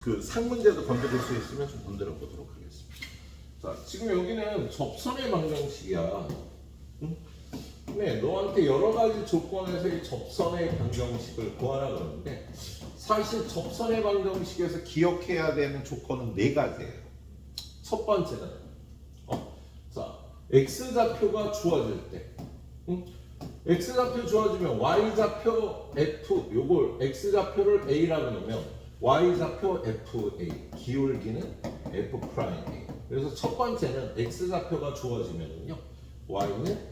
그 상문제도 건드릴 수 있으면 좀 건드려 보도록 하겠습니다. 자, 지금 여기는 접선의 방정식이야. 응? 네, 너한테 여러 가지 조건에서 이 접선의 방정식을 구하라 그러는데 사실 접선의 방정식에서 기억해야 되는 조건은 네 가지예요. 첫 번째는 자, x좌표가 주어질 때 x좌표 주어지면 y좌표 f 요걸 x좌표를 a라고 놓으면 y좌표 fa 기울기는 f'A. 그래서 첫 번째는 x좌표가 주어지면요 y는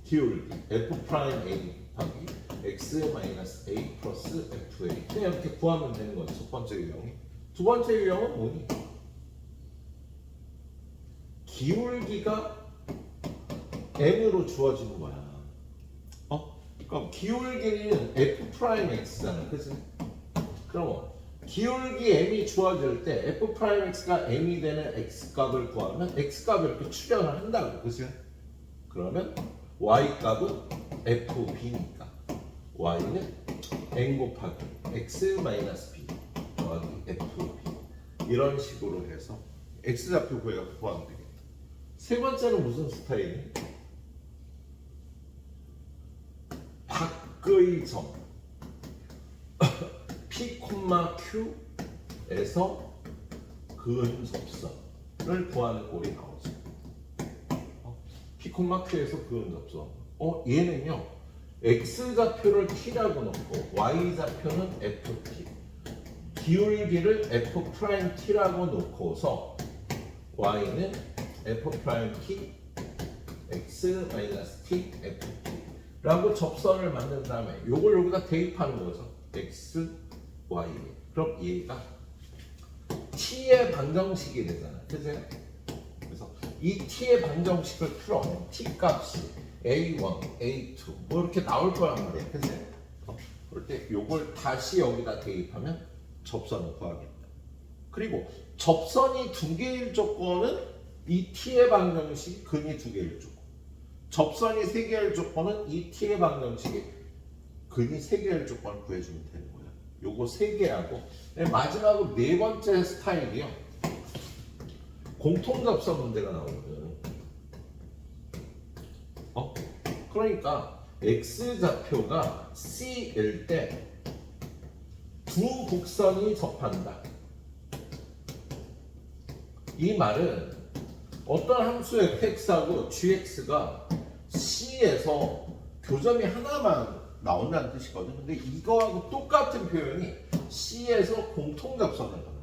기울기 f'A 더하기 x-a 플러스 fa 그냥 이렇게 구하면 되는 거죠. 첫 번째 유형이. 두 번째 유형은 뭐니? 기울기가 m으로 주어지는 거야. 그럼 기울기는 f'x잖아, 그치? 그럼 기울기 m이 주어질 때 f'x가 m이 되는 x값을 구하면 x값을 이렇게 추정을 한다고, 그치? 그러면 y값은 fb니까 y는 n 곱하기 x-b 더하기 fb 이런 식으로 해서 x좌표 구하면 되겠다. 세 번째는 무슨 스타일이니? 밖의 점 P, Q에서 그은 접선을 구하는 꼴이 나오죠. P, Q에서 그은 접선. 얘는요. X좌표를 T라고 놓고 Y좌표는 FT. 기울기를 F'T라고 놓고서 Y는 F'T X-T FT 라고 접선을 만든 다음에 요걸 여기다 대입하는 거죠. X, Y. 그럼 얘가 T의 방정식이 되잖아. 그죠? 그래서 이 T의 방정식을 풀어. T 값이 A1, A2 뭐 이렇게 나올 거란 말이야. 그죠? 그럴 때 요걸 다시 여기다 대입하면 접선을 구하겠다. 그리고 접선이 두 개일 조건은 이 T의 방정식이 근이 두 개일 조건. 접선이 세 개일 조건은 이 T의 방정식이 근이 세 개일 조건을 구해주면 되는 거야. 요거 세 개하고 마지막으로 네 번째 스타일이요. 공통 접선 문제가 나오거든. 그러니까 x좌표가 C일 때 두 곡선이 접한다. 이 말은 어떤 함수 fx하고 gx가 C에서 교점이 하나만 나온다는 뜻이거든. 근데 이거하고 똑같은 표현이 C에서 공통접선을 하는데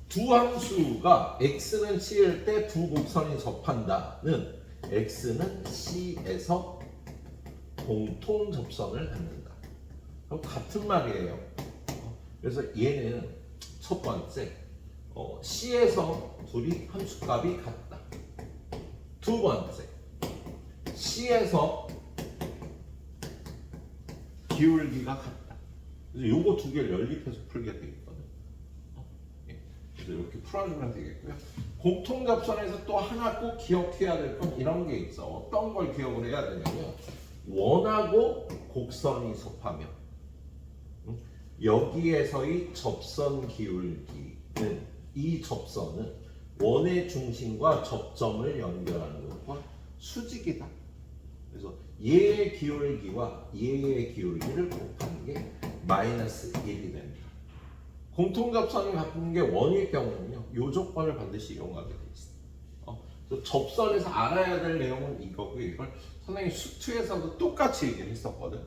두 함수가 x는 C일 때 두 곡선이 접한다는 x는 C에서 공통접선을 갖는다. 그럼 같은 말이에요. 그래서 얘는 첫 번째 C에서 둘이 함수값이 같다. 두 번째 C에서 기울기가 같다. 그래서 요거 두 개를 연립해서 풀게 되겠거든. 그래서 이렇게 풀어주면 되겠고요. 공통접선에서 또 하나 꼭 기억해야 될 건 이런 게 있어. 어떤 걸 기억을 해야 되냐면 원하고 곡선이 접하면 여기에서의 접선 기울기는 이 접선은 원의 중심과 접점을 연결하는 것과 수직이다. 그래서 얘의 기울기와 얘의 기울기를 곱하는 게 마이너스 1이 됩니다. 공통접선을 갖는 게 원일 경우는요. 이 조건을 반드시 이용하게 돼 있어요. 그래서 접선에서 알아야 될 내용은 이거고 이걸 선생님이 수투에서도 똑같이 얘기를 했었거든.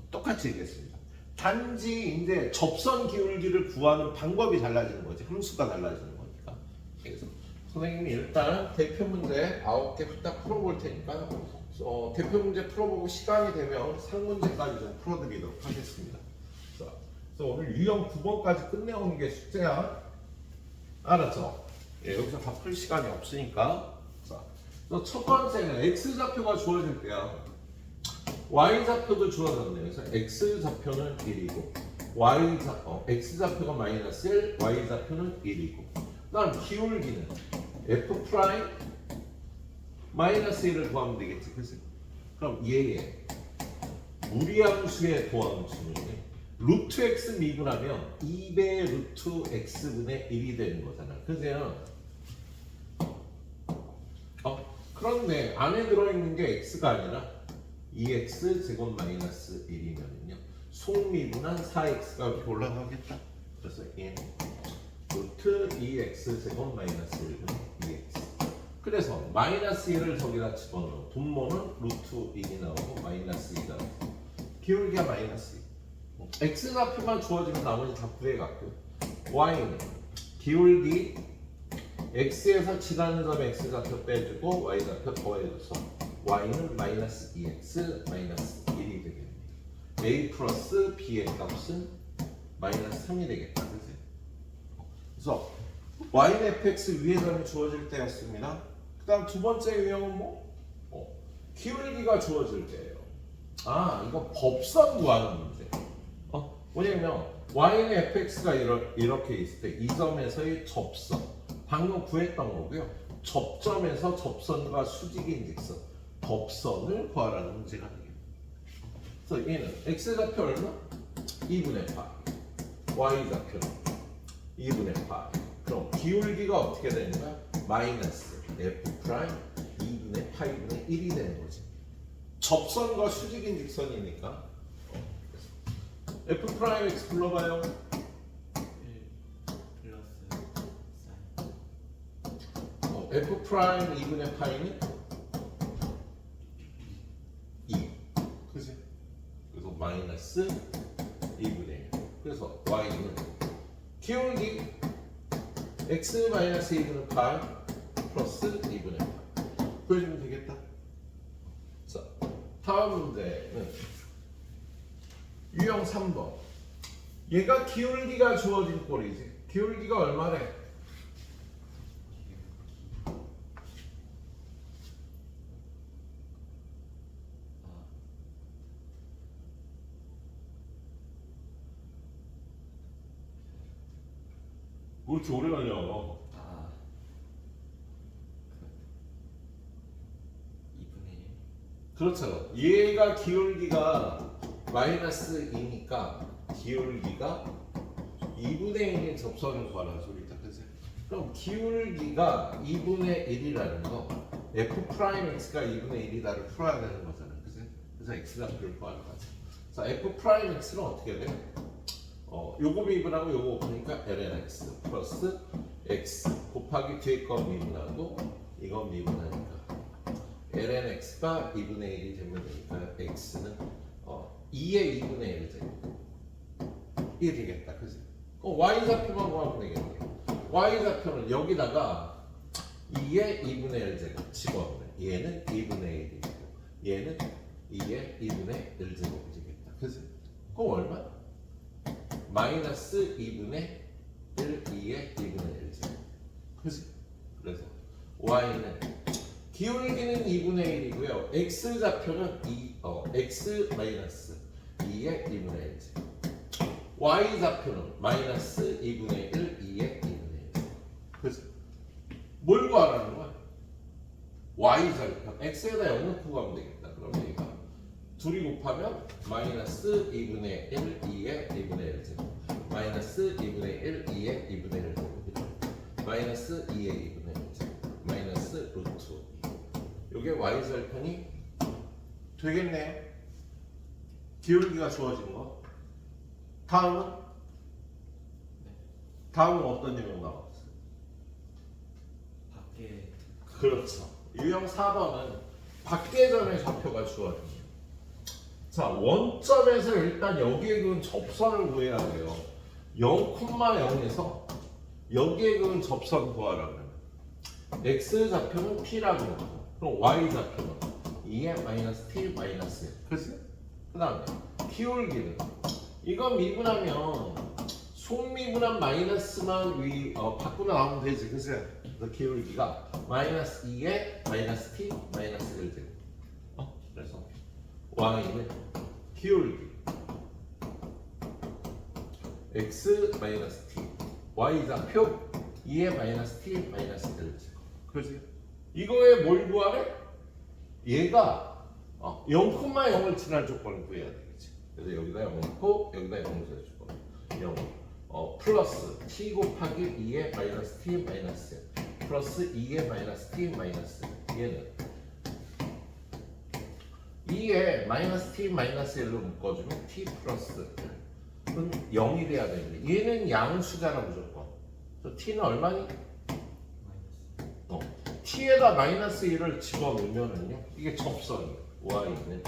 똑같이 얘기했습니다. 단지 이제 접선 기울기를 구하는 방법이 달라지는 거지. 함수가 달라지는 거니까. 그래서 선생님이 일단 대표 문제 9개 후딱 풀어볼 테니까 대표 문제 풀어보고 시간이 되면 상문제까지 좀 풀어드리도록 하겠습니다. 자, 그래서 오늘 유형 9번까지 끝내오는 게 숙제야. 알았죠? 여기서 다 풀 시간이 없으니까. 자, 첫 번째는 x좌표가 주어질 때야. y좌표도 주어졌네. 그래서 x좌표는 1이고 x좌표가 마이너스 1, y좌표는 1이고 그다음 기울기는 f 프라임 마이너스 1을 구하면 되겠지. 그치? 그럼 얘의 무리함수의 도함수는 루트 x 미분하면 2배 루트 x분의 1이 되는 거잖아. 그죠? 그런데 안에 들어있는 게 x가 아니라 2x 제곱 마이너스 1이면요. 속미분한 4x가 이렇게 올라가겠다. 그래서 얘는 루트 2x 제곱 마이너스 1분의 2x. 그래서 마이너스 1을 저기다 집어넣어. 분모는 루트 1이 나오고 마이너스 2가 나오고 기울기가 마이너스 2. x 좌표만 주어지면 나머지 다 구해갖고 y는 기울기 x에서 지나는 점 x 좌표 빼주고 y 좌표 더해줘서 y는 마이너스 2x 마이너스 1이 되겠네요. a 플러스 b의 값은 마이너스 3이 되겠다. 그치? 그래서 y는 fx 위에 점이 주어질 때였습니다. 그 다음 두 번째 유형은 뭐? 기울기가 주어질 때예요. 이거 법선 구하는 문제. 뭐냐면 y는 fx가 이렇게 있을 때 이 점에서의 접선 방금 구했던 거고요. 접점에서 접선과 수직인 직선 접선을 구하라는 문제가 되겠네요. 그래서 얘는 x 좌표 얼마? 2분의 파이, y 좌표는 2분의 파이. 그럼 기울기가 어떻게 되는 거야? 마이너스 f 프라임 2분의 파이분의 1이 되는 거지. 접선과 수직인 직선이니까 f 프라임 x 불러봐요. 1 플러스 사인. f 프라임 2분의 파이는 2. 그지? 그래서 마이너스 2분의 1. 그래서 y는 기울기 x 마이너스 2분의 파이 플러스 2분의 파이. 보여주면 되겠다. 자, 다음 문제는 유형 3번. 얘가 기울기가 주어진 꼴이지. 기울기가 얼마래? 뭐 이렇게 오래 걸려? 2분의 1. 그렇죠. 얘가 기울기가 마이너스 2니까 기울기가 2분의 1인 접선을 구하라는 소리다. 그치? 그럼 기울기가 2분의 1이라는 거 f 프라임 x가 2분의 1이다를 풀어야 되는 거잖아. 그치? 그래서 x가 그걸 구하는 거지. 자, f 프라임 x는 어떻게 돼? 요거 미분하고 요거 곱하니까 ln x 플러스 x 곱하기 뒤에 거 미분하고 이거 미분하니까 ln x가 2분의 1이 되면 되니까 x는 2의 2분의 1 제곱 1이 되겠다. 그지? y 좌표만 구하면 되겠네. y 좌표는 여기다가 2의 2분의 1 제곱 집어넣으면 얘는 2분의 1이고 얘는 2의 2분의 1 제곱이 되겠다. 그지? 그럼 얼마? 마이너스 2분의 1, 2의 2분의 1 제곱. 그지? 그래서 y는 기울기는 2분의 1이고요. x 좌표는 x 마이너스 2의 2분의 1 제곱. y 좌표는 마이너스 2분의 1, 2의 2분의 1 제곱. 그래서 뭘 구하라는 거야? y 좌표. x에다 0 넣고 가면 되겠다. 그럼 얘가 둘이 곱하면 마이너스 2분의 1, 2의 2분의 1 제곱. 마이너스 2분의 1, 2의 2분의 1 제곱이죠. 마이너스 2의 2분의 1 제곱. 마이너스 루트. 이게 y 절편이 되겠네요. 기울기가 주어진 거. 다음은 어떤 유형 나왔어요? 밖에 그렇죠. 유형 4번은 밖계점의 좌표가 주어집니다. 자, 원점에서 일단 여기에 그은 접선을 구해야 돼요. 0,0에서 여기에 그은 접선 구하라 그러면 x 좌표는 p라고 하고 그럼 y 좌표는 2의 마이너스 t 마이너스 1. 그치? 그 다음에 기울기는 이거 미분하면 속미분한 마이너스만 밖으로 나오면 되지. 그치? 그래서 기울기가 마이너스 2의 마이너스 t 마이너스 1 제곱. 그래서 y는 기울기 x 마이너스 t y 좌표 2의 마이너스 t 마이너스 1 제곱. 그렇지? 이거에 뭘 구하래? 얘가 0,0을 지날 조건을 구해야 되겠지. 그래서 여기다 0 넣고 여기다 0 써주고 0 플러스 t 곱하기 2의 마이너스 t 마이너스 플러스 2의 마이너스 t 마이너스 얘는 2의 마이너스 t 마이너스 1로 묶어주면 t 플러스 1은 0이 돼야 되는데 얘는 양수잖아 무조건. 그래서 t는 얼마니? t에다 마이너스 1을 집어넣으면은요 이게 접선이에요. y는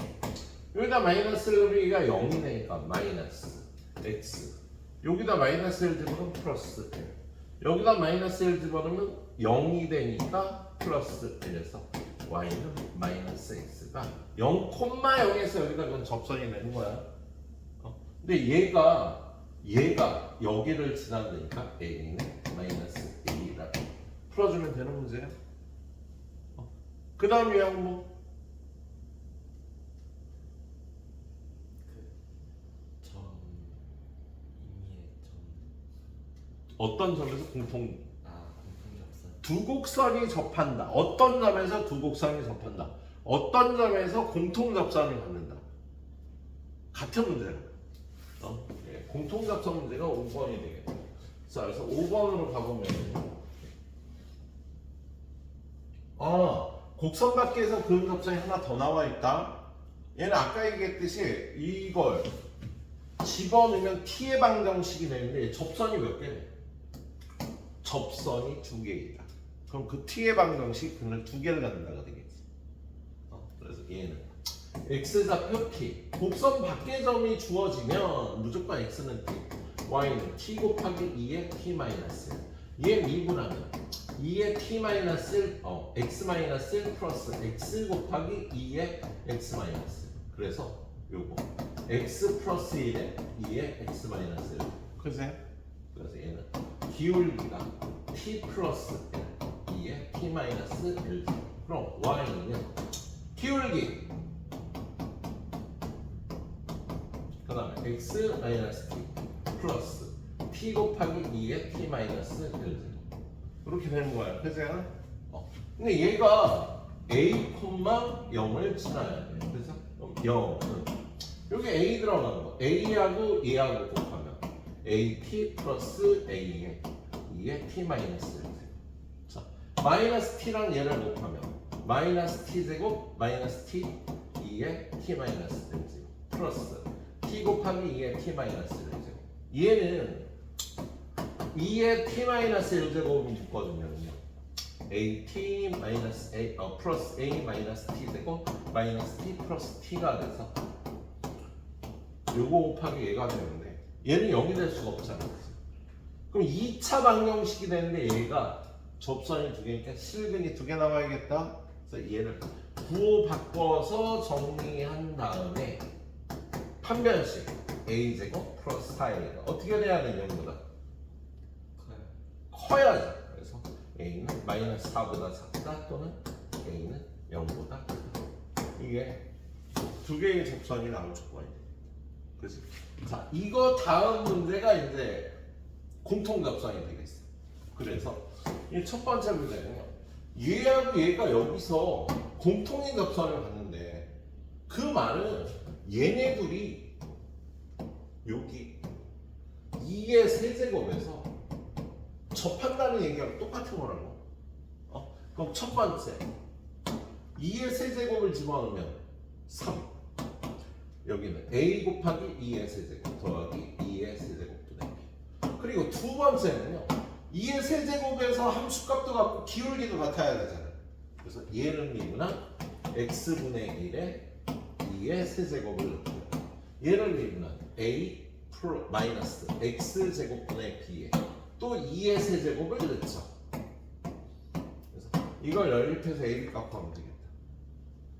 여기다 마이너스를 넣으니까 0이 되니까 마이너스 x 여기다 마이너스 1 집어넣으면 플러스 1 여기다 마이너스 1 집어넣으면 0이 되니까 플러스 1에서 y는 마이너스 x가 0,0에서 여기다 그건 접선이 되는 거야. 근데 얘가 여기를 지나니까 a는 마이너스 1이라 풀어주면 되는 문제야. 그 다음 유형뭐 점 임의의 어떤 점에서 공통접선. 두 곡선이 접한다. 어떤 점에서 두 곡선이 접한다. 어떤 점에서 공통 접선을 갖는다. 같은 문제야. 공통 접선 문제가 5번이 되겠다. 자, 그래서 5번으로 가보면 곡선 밖에서 그음 접선이 하나 더 나와 있다. 얘는 아까 얘기했듯이 이걸 집어넣으면 t의 방정식이 되는데 접선이 몇 개네? 접선이 2개이다. 그럼 그 t의 방정식 그는 2개를 갖는다가 되겠지. 그래서 얘는 x좌표 t 곡선 밖의 점이 주어지면 무조건 x는 t y는 t 곱하기 2의 t 마이너스 얘 미분하면 2의 t 마이너스 x 마이너스 1 플러스 x 곱하기 2의 x 마이너스 그래서 요거 x 플러스 1에 2의 x 마이너스 1 그래서 얘는 기울기가 t 플러스 1 2의 t 마이너스 1 그럼 y는 기울기 그 다음에 x 마이너스 t 플러스 t 곱하기 2의 t 마이너스 1 이렇게 되는 거야. 그죠? 근데 얘가 a, 0을 지나야 돼. 그래서 0은 여기 a 들어가는 거. a하고 얘하고 곱하면 at 플러스 a의 2의 t 마이너스 1. 자, 마이너스 t랑 얘를 곱하면 마이너스 t 제곱 마이너스 t 2의 t 마이너스 1 플러스 t 곱하기 2의 t 마이너스 1 얘는 2의 t-1제곱이 묶어주면요 at 마이너스 a 플러스 a 마이너스 t 제곱 마이너스 t 플러스 t가 돼서 요거 곱하기 얘가 되는데 얘는 0이 될 수가 없잖아. 그럼 2차 방정식이 되는데 얘가 접선이 2개니까 실근이 2개 나와야겠다. 그래서 얘를 구호 바꿔서 정리한 다음에 판변식 a 제곱 플러스 4a가 어떻게 돼야 되냐 이거보다 커야지. 그래서 a는 마이너스 4보다 작다 또는 a는 0보다 크다. 이게 2개의 접선이 나올 조건이에요. 그렇지? 자, 이거 다음 문제가 이제 공통 접선이 되겠어. 그래서 이 첫 번째 문제는요. 얘하고 얘가 여기서 공통인 접선을 갖는데 그 말은 얘네 둘이 여기 2의 세제곱에서 접한다는 얘기하고 똑같은 거라고. 그럼 첫 번째 2의 세제곱을 집어넣으면 3 여기는 a 곱하기 2의 세제곱 더하기 2의 세제곱분의 b 그리고 두 번째는요 2의 세제곱에서 함수값도 같고 기울기도 같아야 되잖아요. 그래서 얘를 미분한 x분의 1에 2의 세제곱을 넣고요 얘를 미분한 a 마이너스 x제곱분의 b에 또 2의 세제곱을 넣죠. 그래서 이걸 연립해서 a를 값하면 되겠다.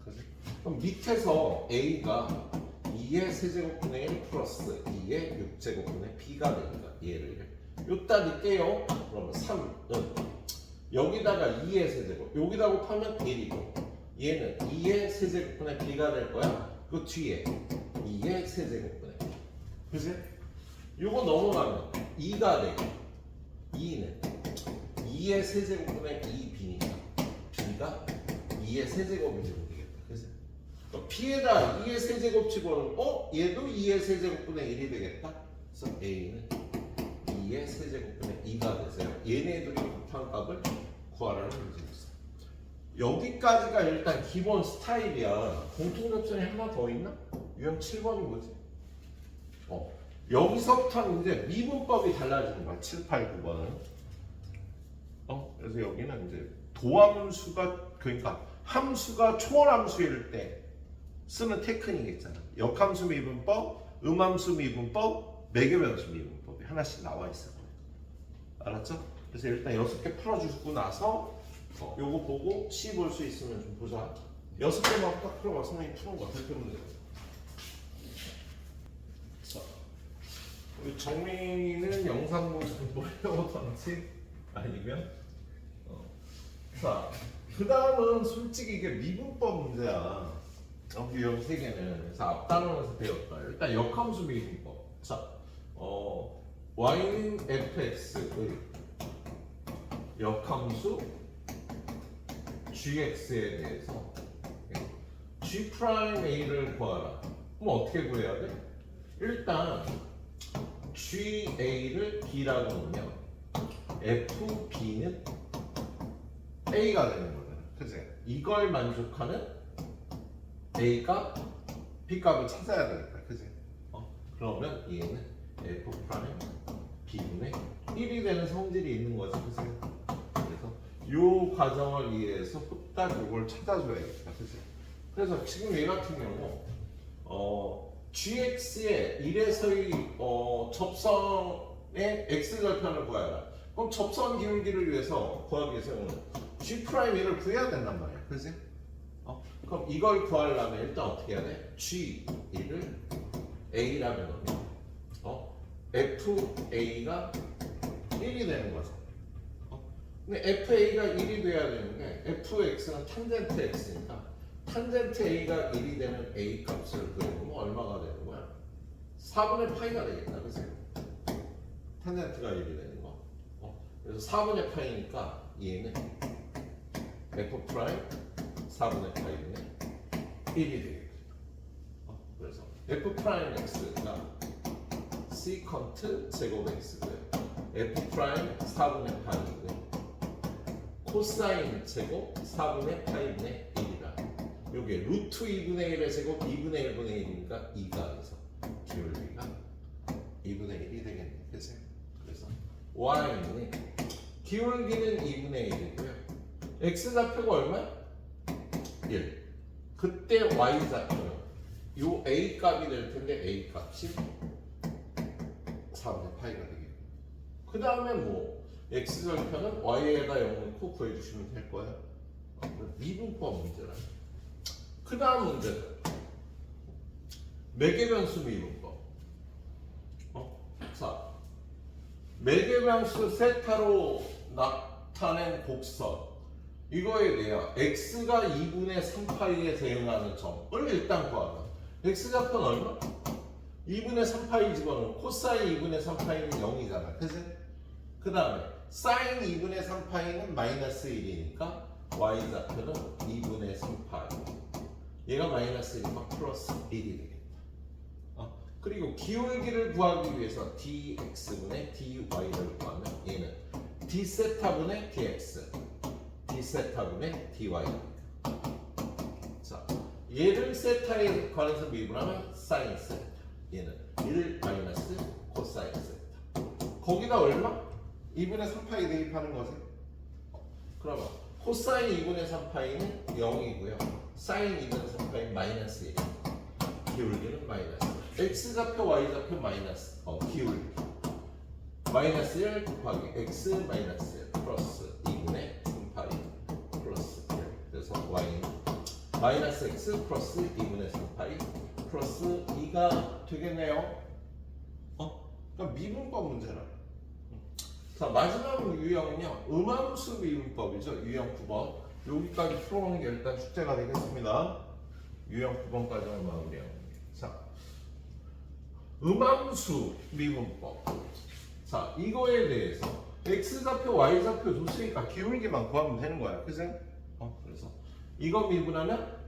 그치? 그럼 밑에서 a가 2의 세제곱분의 1 플러스 2의 6제곱분의 b가 되니까 얘를 여기다 넣을게요. 그러면 3은 여기다가 2의 세제곱 여기다 곱하면 1이고 얘는 2의 세제곱분의 b가 될 거야. 그 뒤에 2의 세제곱분의 b 그치? 요거 넘어가면 2가 되고 2는 2의 세제곱분의 2b니까 b가 2의 세제곱이 되면 되겠다. 그치? B에다 2의 세제곱 집어넣으면 얘도 2의 세제곱분의 1이 되겠다. 그래서 A는 2의 세제곱분의 2가 되세요. 얘네들이 곱한 값을 구하라는 문제였어. 여기까지가 일단 기본 스타일이야. 공통접선이 하나 더 있나? 유형 7번이 뭐지? 여기서부터는 이제 미분법이 달라지는 거야. 7, 8, 9번은. 그래서 여기는 이제 도함수가, 그러니까 함수가 초월함수일 때 쓰는 테크닉이 있잖아. 역함수 미분법, 음함수 미분법, 매개변수 미분법이 하나씩 나와 있을 거예요. 알았죠? 그래서 일단 6개 풀어주고 나서 요거 보고 C 볼 수 있으면 좀 보자. 6개만 딱 풀어봐. 선생님이 푸는 거 어떻게 푸면 돼요? 자, 우리 정민이는 영상 보고 보려던지 아니면 자, 그 다음은 솔직히 이게 미분법 문제야. 유형 3개는. 그래서 앞단원에서 배웠다. 일단 역함수 미분법. 자, y는 fx의 역함수 gx에 대해서 g'a를 구하라. 그럼 어떻게 구해야 돼? 일단 ga를 b라고 놓으면 fb는 a가 되는 거잖아. 그치? 이걸 만족하는 a가 b 값을 찾아야 되겠다. 그치? 그러면 얘는 f 프라임 b분의 1이 되는 성질이 있는 거지. 그치? 그래서 요 과정을 이해해서 후딱 이걸 찾아줘야겠다. 그치? 그래서 지금 얘 같은 경우 gx의 1에서의 접선의 x절편을 구하라. 그럼 접선 기울기를 위해서 구하기 위해서는 G'1을 구해야 된단 말이야. 그지? 그럼 이걸 구하려면 일단 어떻게 해야 돼? G1을 A라면 FA가 1이 되는 거죠. 근데 FA가 1이 돼야 되는데 FX는 탄젠트 X니까 탄젠트 A가 1이 되는 A 값을 구해보면 얼마가 되는 거야? 4분의 파이가 되겠다. 그치? 탄젠트가 1이 되는 거. 그래서 4분의 파이니까 얘는 F 프라임 4분의 파이분의 1이 되겠다. 그래서 F 프라임 X가 시컨트 제곱 X고요. F 프라임 4분의 파이고요. 코사인 제곱 4분의 파이분의 1이라. 요게 루트 2분의 1의 제곱 2분의 1분의 1이니까 2가 돼서 기울기가 2분의 1이 되겠네. 그치? 그래서 y는 기울기는 2분의 1이고요. x좌표가 얼마야? 1. 그때 y좌표는 요 a 값이 될 텐데 a 값이 4분의 파이가 되겠고. 그 다음에 뭐 x절편은 y에다 0 넣고 구해주시면 될 거예요. 미분법 문제라. 그 다음 문제는 매개변수 미분법. 자, 매개변수 세타로 나타낸 곡선 이거에 대해 x가 2분의 3파이에 대응하는 점을 일단 구하라. x좌표는 얼마? 2분의 3파이 집어넣으면 코사인 2분의 3파이는 0이잖아. 그치? 그 다음에 사인 2분의 3파이는 마이너스 1이니까 y좌표는 2분의 3파이. 얘가 마이너스 1이면 플러스 1이 되겠다. 그리고 기울기를 구하기 위해서 dx분의 dy를 구하면 얘는 d세타분의 dx, d세타분의 dy입니다. 자, 얘를 세타에 관해서 미분하면 사인 세타, 얘는 1 마이너스 코사인 세타. 거기다 얼마? 2분의 3파이 대입하는 거지. 그러면 코사인 2분의 3파이는 0이고요. 사인 2분의 3파이는 마이너스 1. 기울기는 마이너스. x좌표, y좌표 마이너스. 기울기. 마이너스 1 곱하기 x 마이너스 1 플러스 2분의 3파이 플러스 1. 그래서 y는 마이너스 x 플러스 2분의 3파이 플러스 2가 되겠네요. 그러니까 미분법 문제라. 자, 마지막 유형은요, 음함수 미분법이죠. 유형 9번. 여기까지 풀어오는 게 일단 숙제가 되겠습니다. 유형 9번까지만 마무리합니다. 자, 음함수 미분법. 자, 이거에 대해서 x좌표, y좌표 줬으니까 기울기만 구하면 되는 거야. 그치? 그래서 이거 미분하면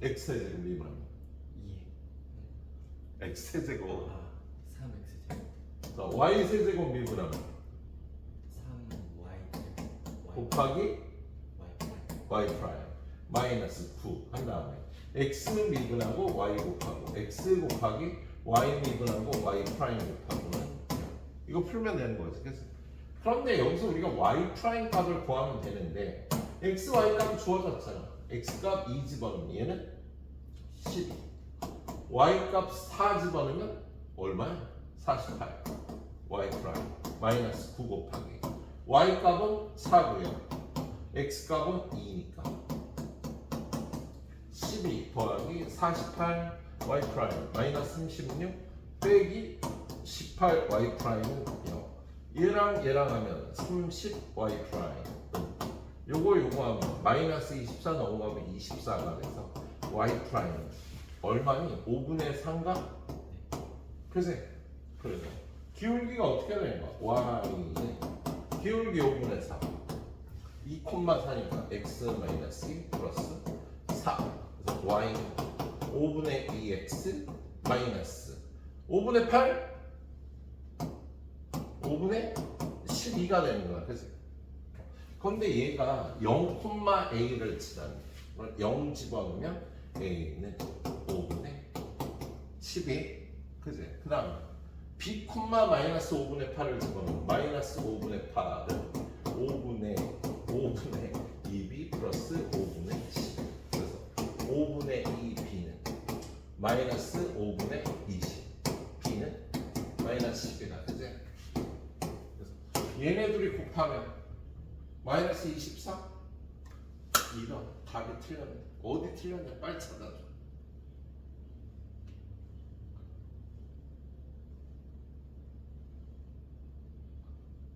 x의 제곱 미분하면 2에 x의 제곱 3x 제곱 자, y 세제곱 미분하면 3y 제곱 곱하기 y y 프라임 마이너스 9 한 다음에 x 미분하고 y 곱하고 x 곱하기 y 미분하고 y 프라임 곱하고는 0. 이거 풀면 되는 거지. 그래서 그런데 여기서 우리가 y 프라임 값을 구하면 되는데 x, y 값이 주어졌잖아. x 값 2 집어넣으면 얘는 12. y 값 4 집어넣으면 얼마야? 48. y 프라임 마이너스 9 곱하기 y 값은 4고요. x 값은 2니까 12 더하기 48 y 프라임 마이너스 36 빼기 18 y 프라임은 0. 얘랑 얘랑 하면 30 y 프라임. 요거 하면 마이너스 24 넘어가면 24가 돼서 y 프라임 얼마니? 5분의 3가? 그래서 기울기가 어떻게 되는 거야? y는 기울기 5분의 3 2,4니까 x 마이너스 2 플러스 4 그래서 y는 5분의 2x 마이너스 5분의 8 5분의 12가 되는 거야. 그래서 근데 얘가 0,a를 치다니 0 집어넣으면 a는 5분의 12 그지? 그 다음에 b, 마이너스 5분의 8을 집어넣으면 마이너스 5분의 8은 5분의 2b 플러스 5분의 10 그래서 5분의 2b는 마이너스 5분의 20 b는 마이너스 10이다 그지? 그래서 얘네들이 곱하면 마이너스 24 이런 답이 틀렸네. 어디 틀렸냐 빨리 찾아줘.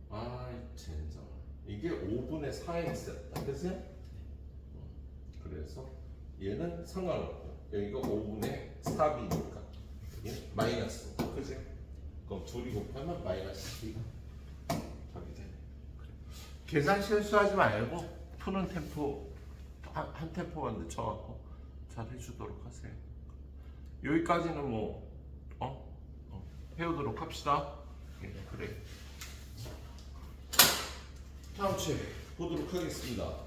아이 젠장 이게 5분의 4x였다 그치? 그래서 얘는 상관없고 여기가 5분의 4b니까 얘는 마이너스 그치? 그럼 둘이 곱하면 마이너스 12가 답이 되네. 그래. 계산 실수하지 말고 푸는 템포 한 템포만 늦춰갖고 잘 해주도록 하세요. 여기까지는 뭐 해오도록 합시다. 예, 그래. 다음 주에 보도록 하겠습니다.